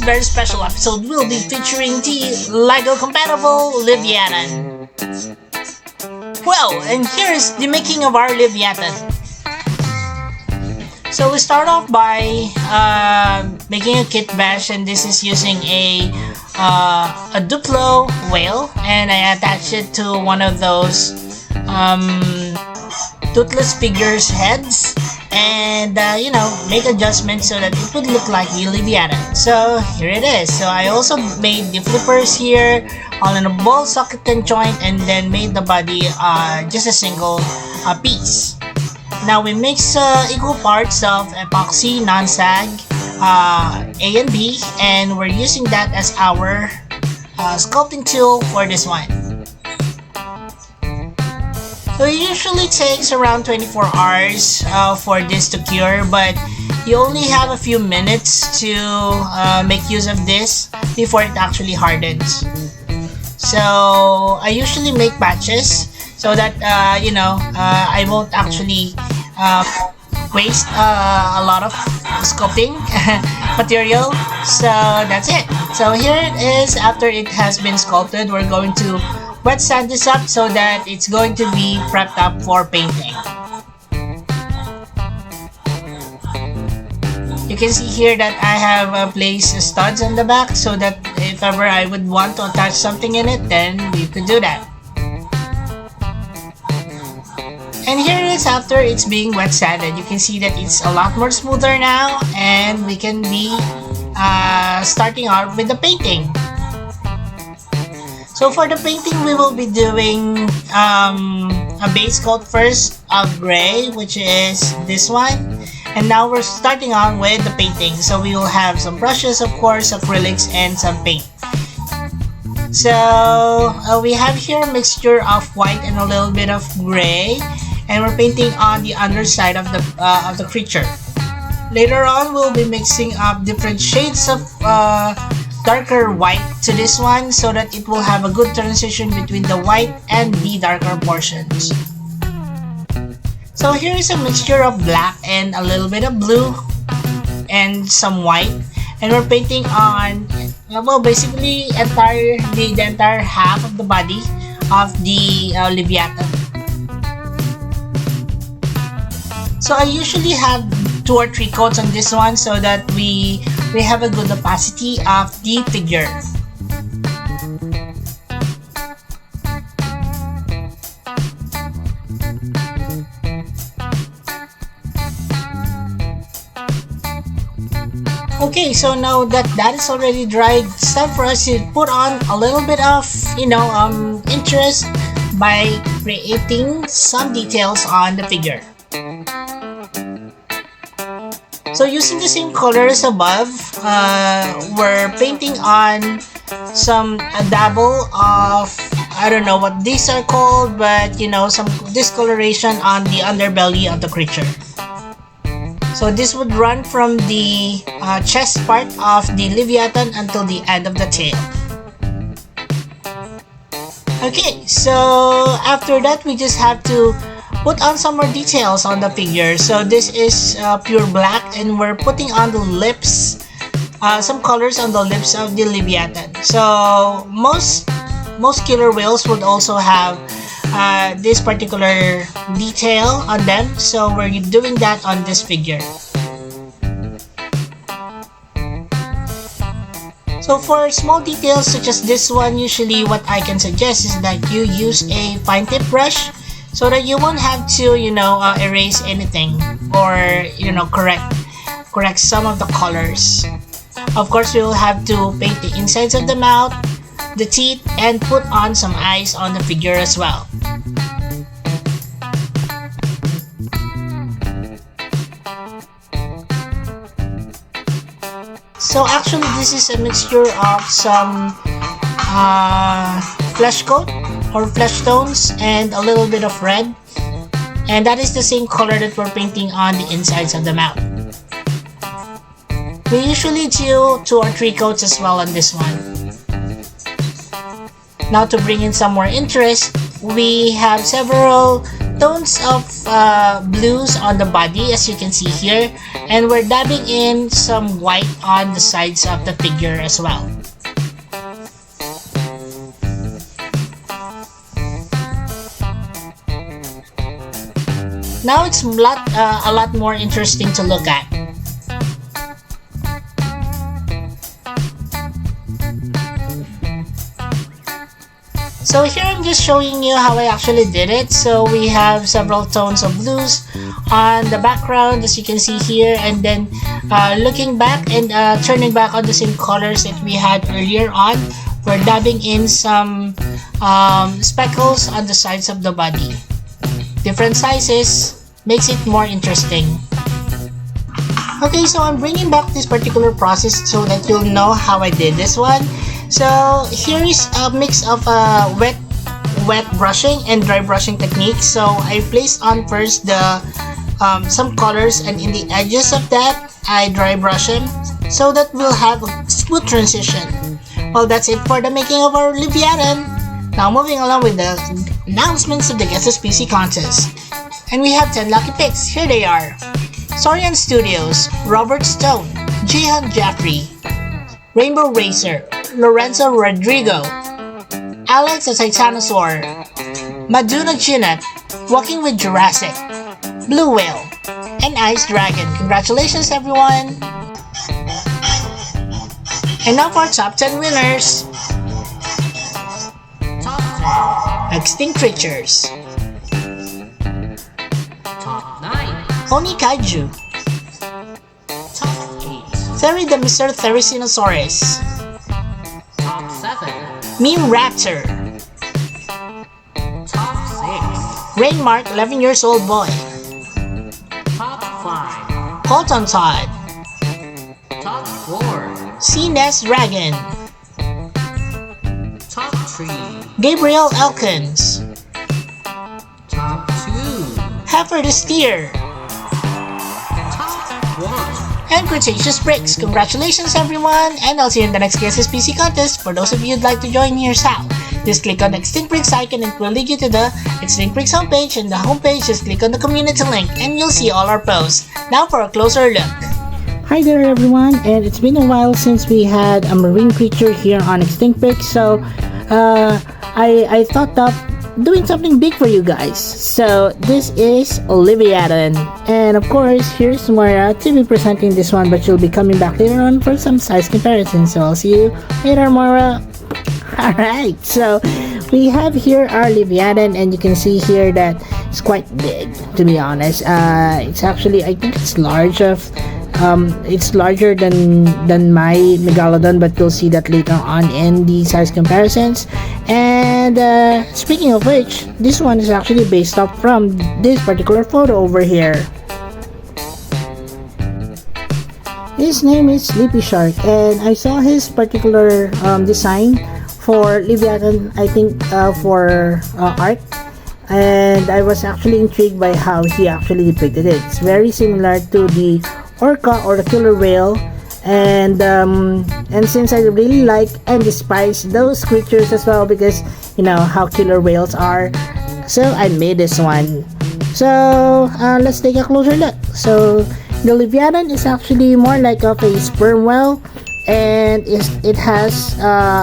very special episode will be featuring the LEGO compatible Livyatan. Well, and here's the making of our Livyatan. So we start off by making a kit bash, and this is using a Duplo whale, and I attach it to one of those toothless figures heads, and make adjustments so that it would look like the Livyatan. So here it is. So I also made the flippers here all in a ball socket and joint, and then made the body just a single piece. Now we mix equal parts of epoxy, non-sag, A and B, and we're using that as our sculpting tool for this one. So it usually takes around 24 hours for this to cure, but you only have a few minutes to make use of this before it actually hardens. So I usually make batches so that I won't actually waste a lot of sculpting material. So that's it. So here it is. After it has been sculpted, we're going to wet sand this up so that it's going to be prepped up for painting. You can see here that I have placed studs on the back so that if ever I would want to attach something in it, then you could do that. And here it is after it's being wet sanded. You can see that it's a lot more smoother now, and we can be starting out with the painting. So for the painting, we will be doing a base coat first of gray, which is this one. And now we're starting on with the painting. So we will have some brushes, of course, acrylics, and some paint. So we have here a mixture of white and a little bit of gray, and we're painting on the underside of the creature. Later on, we'll be mixing up different shades of darker white to this one so that it will have a good transition between the white and the darker portions. So here is a mixture of black and a little bit of blue and some white, and we're painting on basically the entire half of the body of the Livyatan. So I usually have 2 or 3 coats on this one so that we have a good opacity of the figure. Okay, so now that is already dried, it's time for us to put on a little bit of interest by creating some details on the figure. So using the same color as above, we're painting on a dabble of, I don't know what these are called, but some discoloration on the underbelly of the creature. So this would run from the chest part of the Livyatan until the end of the tail. Okay, so after that we just have to put on some more details on the figure. So this is pure black, and we're putting on the lips, some colors on the lips of the Livyatan. So most killer whales would also have this particular detail on them, so we're doing that on this figure. So for small details such as this one, usually what I can suggest is that you use a fine tip brush so that you won't have to erase anything or correct some of the colors. Of course, we will have to paint the insides of the mouth, the teeth, and put on some eyes on the figure as well. So actually this is a mixture of some flesh coat or flesh tones and a little bit of red, and that is the same color that we're painting on the insides of the mouth. We usually do 2 or 3 coats as well on this one. Now to bring in some more interest, we have several tones of blues on the body, as you can see here, and we're dabbing in some white on the sides of the figure as well. Now it's a lot more interesting to look at. So here I'm just showing you how I actually did it. So we have several tones of blues on the background, as you can see here, and then looking back and turning back on the same colors that we had earlier on, we're dabbing in some speckles on the sides of the body. Different sizes makes it more interesting. Okay, so I'm bringing back this particular process so that you'll know how I did this one. So here is a mix of wet brushing and dry brushing techniques. So I placed on first the some colors, and in the edges of that I dry brush them so that we'll have a smooth transition. Well, that's it for the making of our Livyatan. Now moving along with the announcements of the Guess SPC contest. And we have 10 lucky picks. Here they are. Sorian Studios, Robert Stone, Jihan Jeffrey, Rainbow Racer, Lorenzo Rodrigo, Alex the Titanosaur, Maduna Jeanette, Walking with Jurassic, Blue Whale, and Ice Dragon. Congratulations everyone! And now for our top 10 winners. Top 10 Extinct Creatures. Top 9 Oni Kaiju. Top 8 Theory the Mr. Therizinosaurus. Top 7 Meme Raptor. Top 6 Rainmark 11 years old boy. Top 5 Colton Todd. Top 4 Sea Nest Dragon. Top 3 Gabriel Elkins. Top 2 Heifer the Steer. Top 1 and Cretaceous Bricks. Congratulations everyone, and I'll see you in the next KSSPC contest. For those of you who'd like to join, here's how. Just click on the Extinct Bricks icon and it will lead you to the Extinct Bricks homepage, and the homepage just click on the community link and you'll see all our posts. Now for a closer look. Hi there everyone, and it's been a while since we had a marine creature here on Extinct Bricks, so I thought of doing something big for you guys. So this is Livyatan, and of course here's Moira to be presenting this one, but she'll be coming back later on for some size comparison. So I'll see you later, Moira. Alright, so we have here our Livyatan, and you can see here that it's quite big, to be honest. It's actually, I think it's larger than my Megalodon, but you'll see that later on in the size comparisons. And speaking of which, this one is actually based off from this particular photo over here. His name is Sleepy Shark, and I saw his particular design for Livyatan, I think for art, and I was actually intrigued by how he actually depicted it. It's very similar to the orca or the killer whale, and since I really like and despise those creatures as well, because you know how killer whales are, so I made this one. So let's take a closer look. So the Livyatan is actually more like of a sperm whale, and it has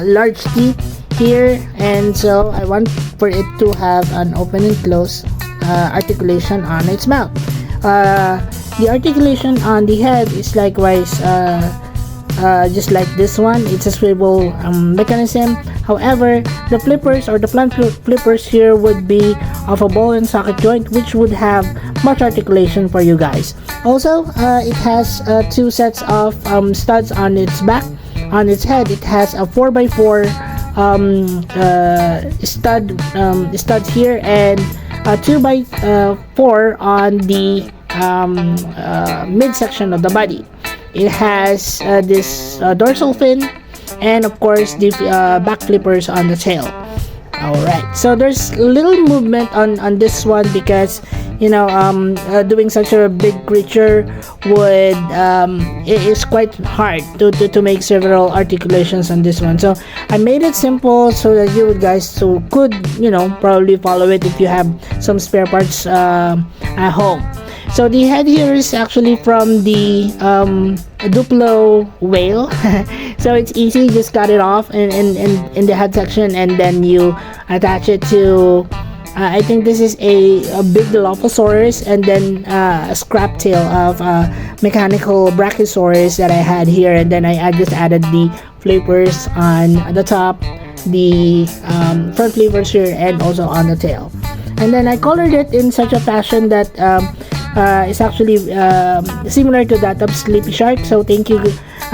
large teeth here, and so I want for it to have an open and close articulation on its mouth. The articulation on the head is likewise just like this one. It's a swivel mechanism. However, the flippers or the plant flippers here would be of a ball and socket joint, which would have much articulation for you guys. Also, it has two sets of studs on its back. On its head, it has a 4x4 studs here, and a 2x4 on the midsection of the body. It has this dorsal fin, and of course the back flippers on the tail. Alright, so there's little movement on this one because doing such a big creature would it is quite hard to make several articulations on this one. So I made it simple so that you guys could probably follow it if you have some spare parts at home. So the head here is actually from the Duplo whale. So it's easy, just cut it off in the head section, and then you attach it to I think this is a big Dilophosaurus, and then a scrap tail of mechanical Brachiosaurus that I had here, and then I just added the flippers on the top, the front flippers here, and also on the tail. And then I colored it in such a fashion that is actually similar to that of Sleepy Shark. So thank you,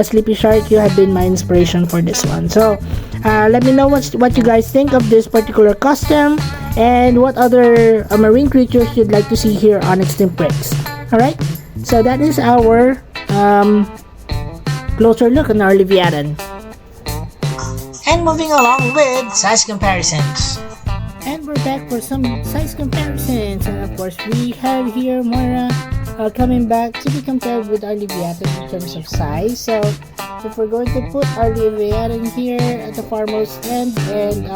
Sleepy Shark, you have been my inspiration for this one. So let me know what you guys think of this particular custom, and what other marine creatures you'd like to see here on Extinct Breaks. Alright, so that is our closer look on our Livyatan. And moving along with size comparisons. And we're back for some size comparisons, and of course we have here Moira coming back to be compared with our Livyatan in terms of size. So if we're going to put our Livyatan here at the farmost end, and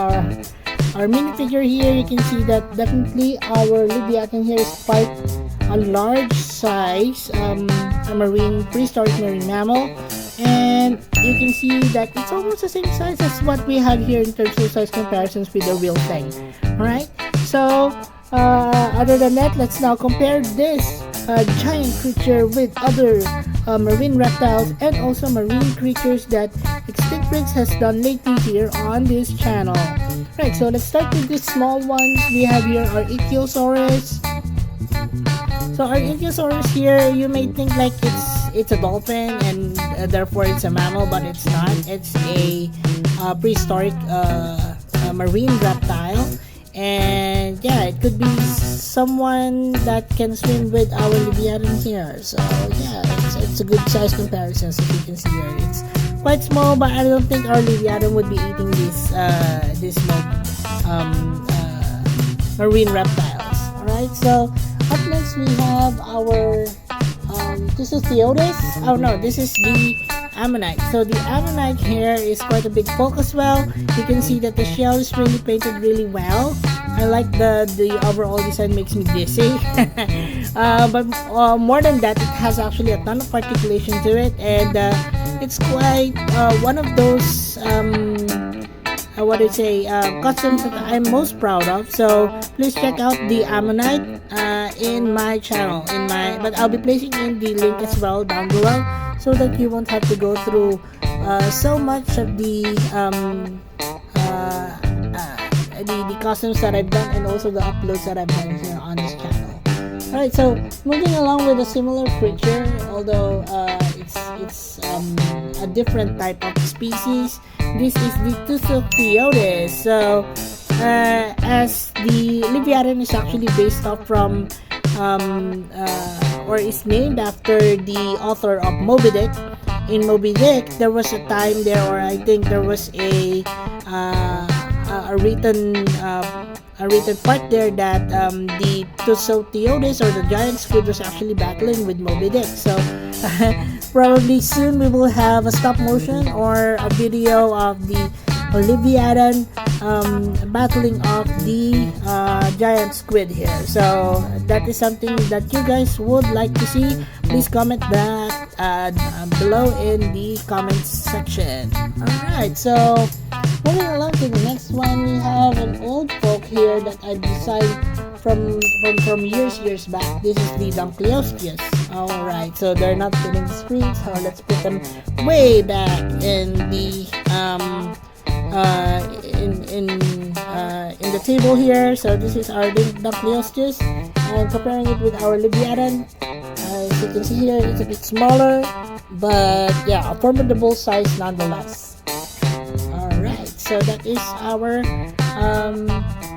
our minifigure here, you can see that definitely our Livyatan here is quite a large size, a prehistoric marine mammal, and you can see that it's almost the same size as what we have here in terms of size comparisons with the real thing. Alright, so other than that, let's now compare this giant creature with other marine reptiles and also marine creatures that Extinct Breaks has done lately here on this channel. Right, so let's start with these small ones. We have here our Ichthyosaurus. So our Ichthyosaurus here, you may think like it's a dolphin and therefore it's a mammal, but it's not. It's a prehistoric marine reptile, and yeah, it could be someone that can swim with our Livyatan here. So yeah, it's a good size comparison. As you can see here, it's quite small, but I don't think our Livyatan would be eating these marine reptiles. Alright, so up next we have our this is Theodis. Oh no, this is the Ammonite. So the Ammonite here is quite a big bulk as well. You can see that the shell is really painted really well. I like the overall design, makes me dizzy. But more than that, it has actually a ton of articulation to it, and it's quite one of those customs that I'm most proud of. So please check out the Ammonite in my channel, but I'll be placing in the link as well down below, so that you won't have to go through so much of the customs that I've done, and also the uploads that I've done here on this channel. Alright, so moving along with a similar creature, although it's a different type of species. This is the Tussotheodes. So as the Livyatan is actually based off from or is named after the author of Moby Dick. In Moby Dick, there was a time there, or I think there was a written part there that the Tussotheodes, or the giant squid, was actually battling with Moby Dick. So probably soon we will have a stop motion or a video of the Livyatan battling off the giant squid here. So that is something that you guys would like to see. Please comment that below in the comments section. Alright, so moving along to the next one, we have an old folk here that I designed from years back. This is the Dunkleosteus. Alright, so they're not filling the screen, so let's put them way back in the in the table here. So this is our Dunkleosteus, and comparing it with our Livyatan, as you can see here, it's a bit smaller, but yeah, a formidable size nonetheless. Alright, so that is our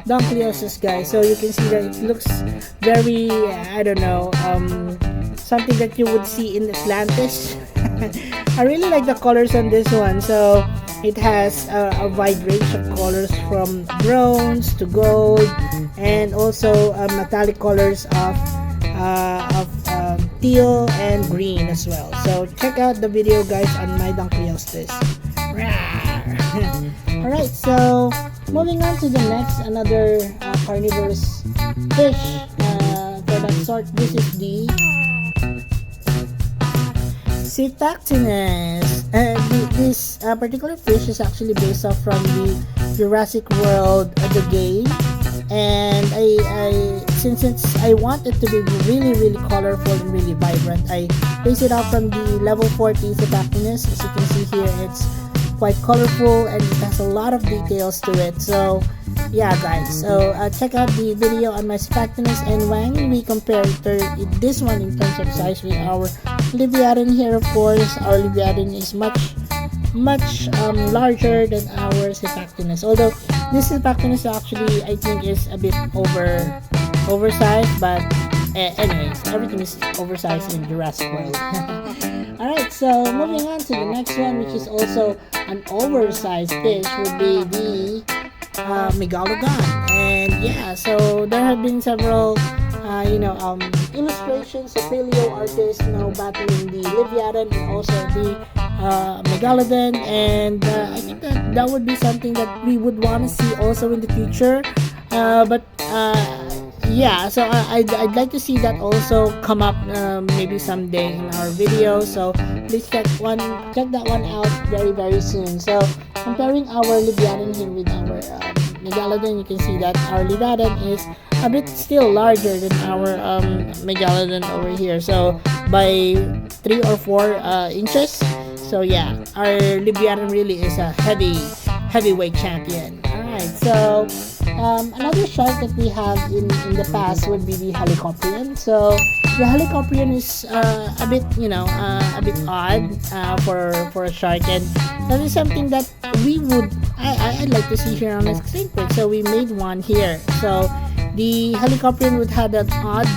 Dunkleosteus, guys. So you can see that it looks very, I don't know, something that you would see in Atlantis. I really like the colors on this one. So it has a wide range of colors from bronze to gold, and also metallic colors of teal and green as well. So check out the video, guys, on my Dunkleostis. Alright, so moving on to the next, another carnivorous fish for that sort. This is the Cephactinus. This particular fish is actually based off from the Jurassic World, the game. And since I want it to be really colorful and really vibrant, I base it off from the level 40 Cephactinus. As you can see here, it's quite colorful and it has a lot of details to it. So yeah, guys, so check out the video on my Cephactinus, and when we compare this one in terms of size with our Livyatan here, of course, our Livyatan is much larger than our Cephactinus. Although this Cephactinus actually, I think, is a bit oversized, but anyways, everything is oversized in Jurassic World. Alright, so moving on to the next one, which is also an oversized fish, would be the Megalodon. And yeah, so there have been several illustrations of paleo artists battling the Livyatan and also the Megalodon, and I think that would be something that we would want to see also in the future. Yeah, so I'd like to see that also come up maybe someday in our video. So please check that one out very soon. So comparing our Livyatan here with our Megalodon, you can see that our Livyatan is a bit still larger than our Megalodon over here. So by 3 or 4 inches. So yeah, our Livyatan really is a heavyweight champion. Alright, so another shark that we have in the past would be the Helicoprion. So the Helicoprion is a bit odd for a shark, and that is something that I'd like to see here on Extinct Break. So we made one here. So the Helicoprion would have that odd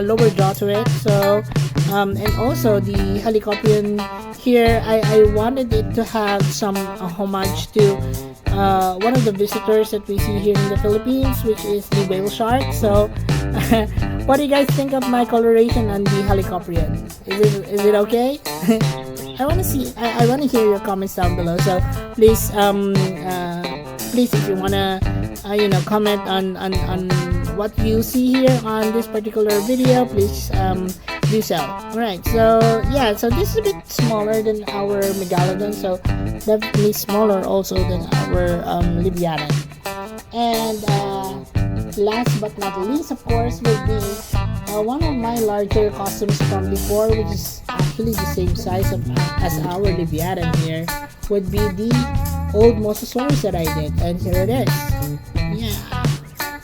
lower jaw to it. So and also the Helicoprion here, I wanted it to have some homage to one of the visitors that we see here in the Philippines, which is the whale shark. So what do you guys think of my coloration on the Helicoprion? Is it okay? I want to hear your comments down below. So please if you wanna comment on what you see here on this particular video, please do so. Alright, so yeah, so this is a bit smaller than our Megalodon, so definitely smaller also than our Livyatan. And last but not least, of course, would be one of my larger costumes from before, which is actually the same size as our Livyatan here, would be the old Mosasaurus that I did, and here it is. Yeah.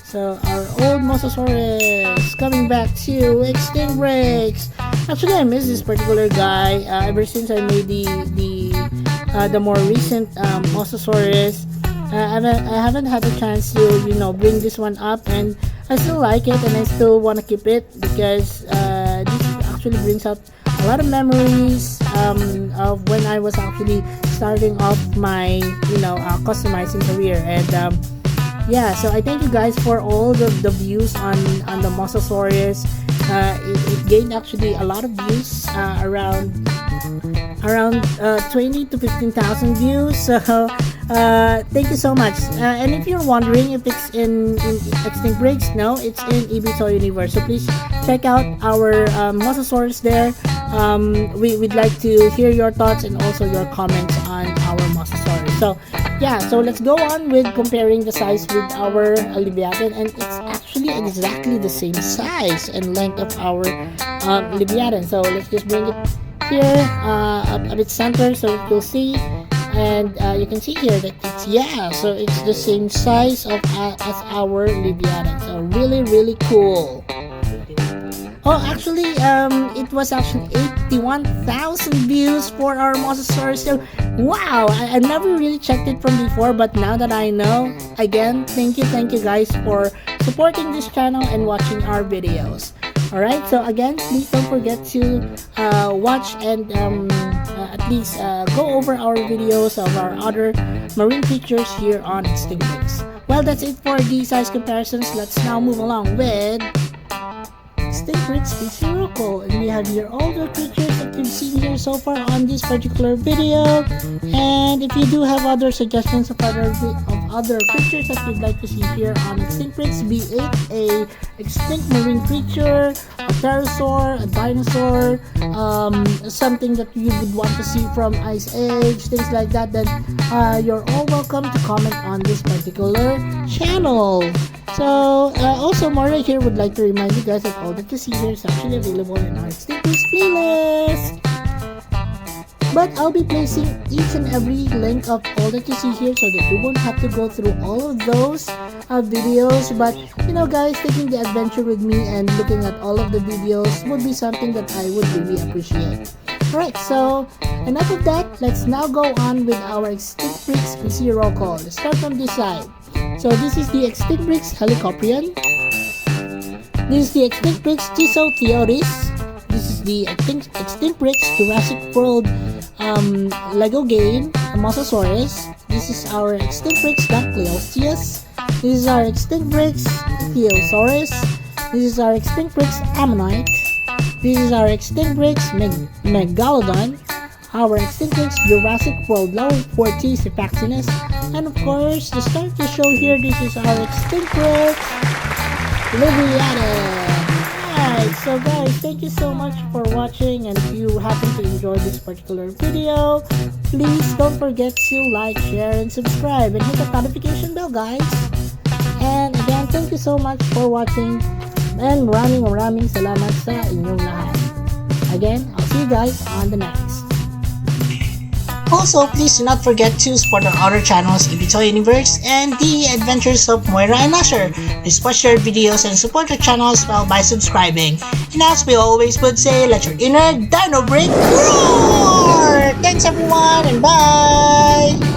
So our old Mosasaurus coming back to Extinct Breaks. Actually, I miss this particular guy ever since I made the more recent Mosasaurus. I haven't had the chance to bring this one up, and I still like it and I still want to keep it because this actually brings up a lot of memories of when I was actually starting off my customizing career. And yeah, so I thank you guys for all the views on the Mosasaurus. It gained actually a lot of views, around 20 to 15,000 views. So thank you so much. And if you're wondering if it's in Extinct Breaks, no, it's in EB Toy Universe. So please check out our Mosasaurus there. We'd like to hear your thoughts and also your comments on our Mosasaurus. So yeah, so let's go on with comparing the size with our Livyatan, and it's actually exactly the same size and length of our Livyatan. So let's just bring it here a bit center so you'll see, and you can see here that so it's the same size of as our Livyatan. So really cool. Oh, actually, it was actually 81,000 views for our Mosasaurus. So, wow, I never really checked it from before, but now that I know, again, thank you guys for supporting this channel and watching our videos. Alright, so again, please don't forget to watch and please go over our videos of our other marine creatures here on Extinct Bricks. Well, that's it for the size comparisons. Let's now move along with Extinct Bricks Physical, and we have here all the creatures that you've seen here so far on this particular video. And if you do have other suggestions of other creatures that you'd like to see here on Extinct Bricks, be it a extinct marine creature, a pterosaur, a dinosaur, something that you would want to see from Ice Age, things like that, then you're all welcome to comment on this particular channel. So, also Maura here would like to remind you guys that all that you see here is actually available in our Extinct Bricks playlist. But I'll be placing each and every link of all that you see here so that you won't have to go through all of those videos. But you know guys, taking the adventure with me and looking at all of the videos would be something that I would really appreciate. Alright, so enough of that. Let's now go on with our Extinct Bricks PC roll call. Let's start from this side. So this is the Extinct Bricks Helicoprion. This is the Extinct Bricks Chisotheoris. This is the Extinct Bricks Jurassic World Lego game Mosasaurus. This is our Extinct Bricks Dactylosteus. This is our Extinct Bricks Theosaurus. This is our Extinct Bricks Ammonite. This is our Extinct Bricks Megalodon. Our Extinct Bricks Jurassic World Level 40 Sipaxinus. And of course, to start the show here, this is our Extinct Bricks Livyatan. Alright, so guys, thank you so much for watching, and if you happen to enjoy this particular video, please don't forget to like, share, and subscribe, and hit the notification bell, guys. And again, thank you so much for watching, and maraming salamat sa inyong lahat. Again, I'll see you guys on the next. Also, please do not forget to support our other channels, Toy Universe and The Adventures of Moira and Asher. Please watch their videos and support the channel as well by subscribing. And as we always would say, let your inner dino brick roar! Thanks everyone, and bye!